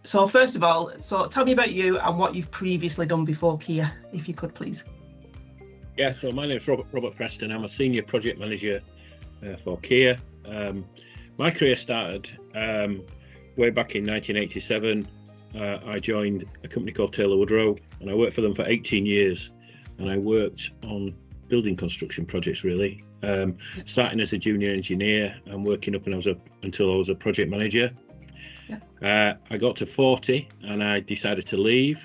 So first of all, tell me about you and what you've previously done before Kier, if you could, please. Yeah, so my name is Robert Preston. I'm a senior project manager for Kier. My career started way back in 1987. I joined a company called Taylor Woodrow, and I worked for them for 18 years. And I worked on building construction projects, really, starting as a junior engineer and working up until I was a project manager. I got to 40 and I decided to leave.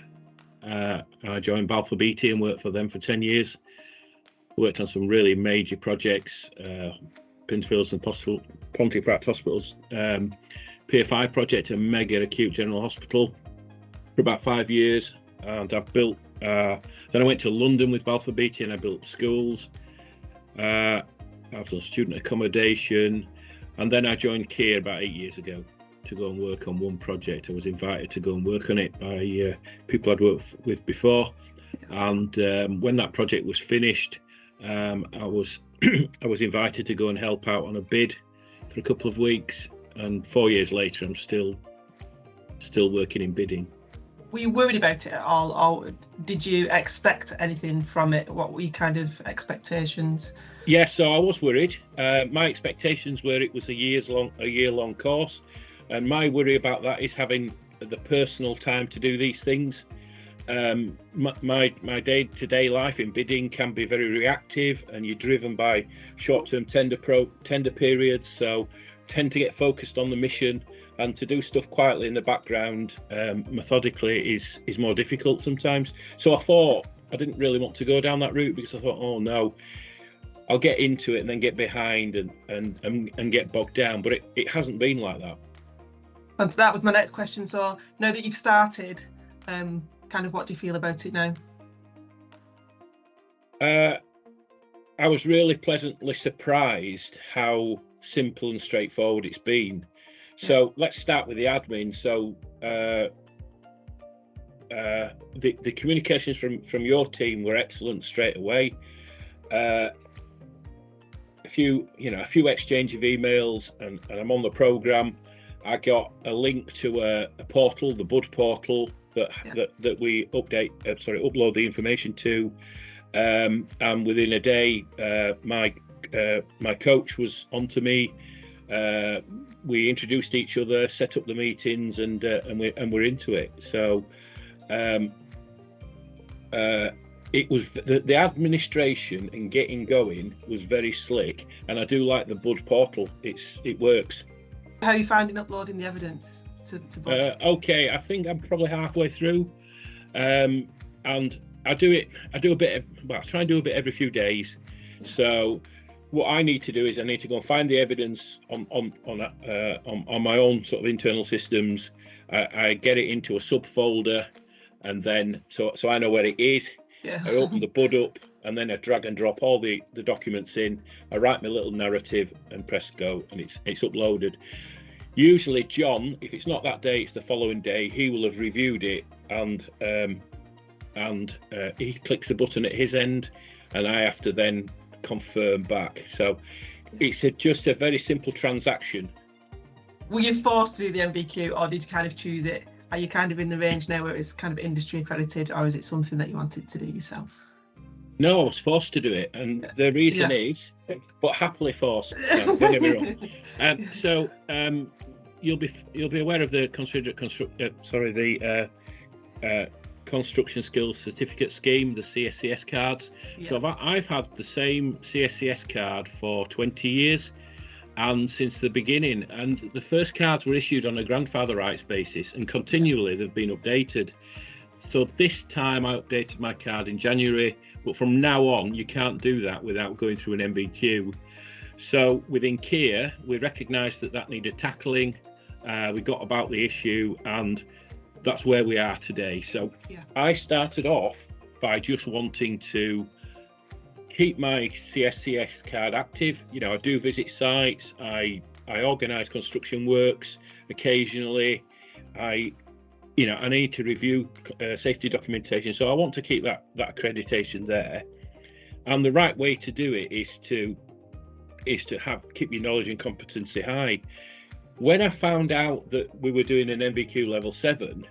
I joined Balfour Beatty and worked for them for 10 years. Worked on some really major projects, Pinfields and Pontefract hospitals, Pier 5 project, a mega acute general hospital for about 5 years. And I've built, then I went to London with Balfour Beatty and I built schools. I've done student accommodation. And then I joined Kier about 8 years ago to go and work on one project. I was invited to go and work on it by people I'd worked with before. And when that project was finished, I was invited to go and help out on a bid for a couple of weeks. And 4 years later, I'm still working in bidding. Were you worried about it at all, or did you expect anything from it? What were your kind of expectations? Yeah, so I was worried. My expectations were it was a year-long course, and my worry about that is having the personal time to do these things. My day-to-day life in bidding can be very reactive, and you're driven by short-term tender periods. So tend to get focused on the mission, and to do stuff quietly in the background, methodically, is more difficult sometimes. So I thought I didn't really want to go down that route, because I thought, oh no, I'll get into it and then get behind and get bogged down. But it hasn't been like that. And that was my next question. So now that you've started, kind of what do you feel about it now? I was really pleasantly surprised how simple and straightforward it's been. So let's start with the admin. So the communications from your team were excellent straight away. A few exchange of emails, and I'm on the program. I got a link to a portal, the Bud portal, that we upload the information to, and within a day, my coach was onto me. We introduced each other, set up the meetings, and we're into it. So it was the administration and getting going was very slick, and I do like the Bud portal. It works. How are you finding uploading the evidence to Bud? Okay, I think I'm probably halfway through, and I try and do a bit every few days. So what I need to do is I need to go and find the evidence on my own sort of internal systems. I get it into a subfolder, and then so I know where it is. I open the Bud up, and then I drag and drop all the documents in. I write my little narrative and press go, and it's uploaded. Usually John, if it's not that day, it's the following day, he will have reviewed it, and he clicks the button at his end, and I have to then confirm back. So it's just a very simple transaction. Were you forced to do the NVQ, or did you kind of choose it? Are you kind of in the range now where it's kind of industry accredited, or is it something that you wanted to do yourself? No, I was forced to do it, and the reason is, but happily forced. Don't get me wrong. So you'll be aware of the Construction Skills Certificate Scheme, the CSCS cards. So I've had the same CSCS card for 20 years, and since the beginning. And the first cards were issued on a grandfather rights basis, and continually they've been updated. So this time I updated my card in January, but from now on you can't do that without going through an NVQ. So within Kier, we recognised that needed tackling. We got about the issue, and that's where we are today. So I started off by just wanting to keep my CSCS card active. I do visit sites, I organise construction works occasionally, I need to review safety documentation. So I want to keep that accreditation there, and the right way to do it is to keep your knowledge and competency high. when I found out that we were doing an NVQ level 7,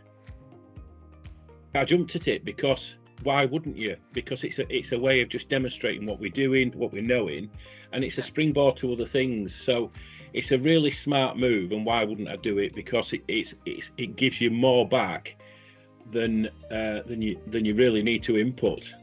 I jumped at it, because why wouldn't you? Because it's a way of just demonstrating what we're doing, what we're knowing, and it's a springboard to other things. So it's a really smart move, and why wouldn't I do it? Because it gives you more back than you really need to input.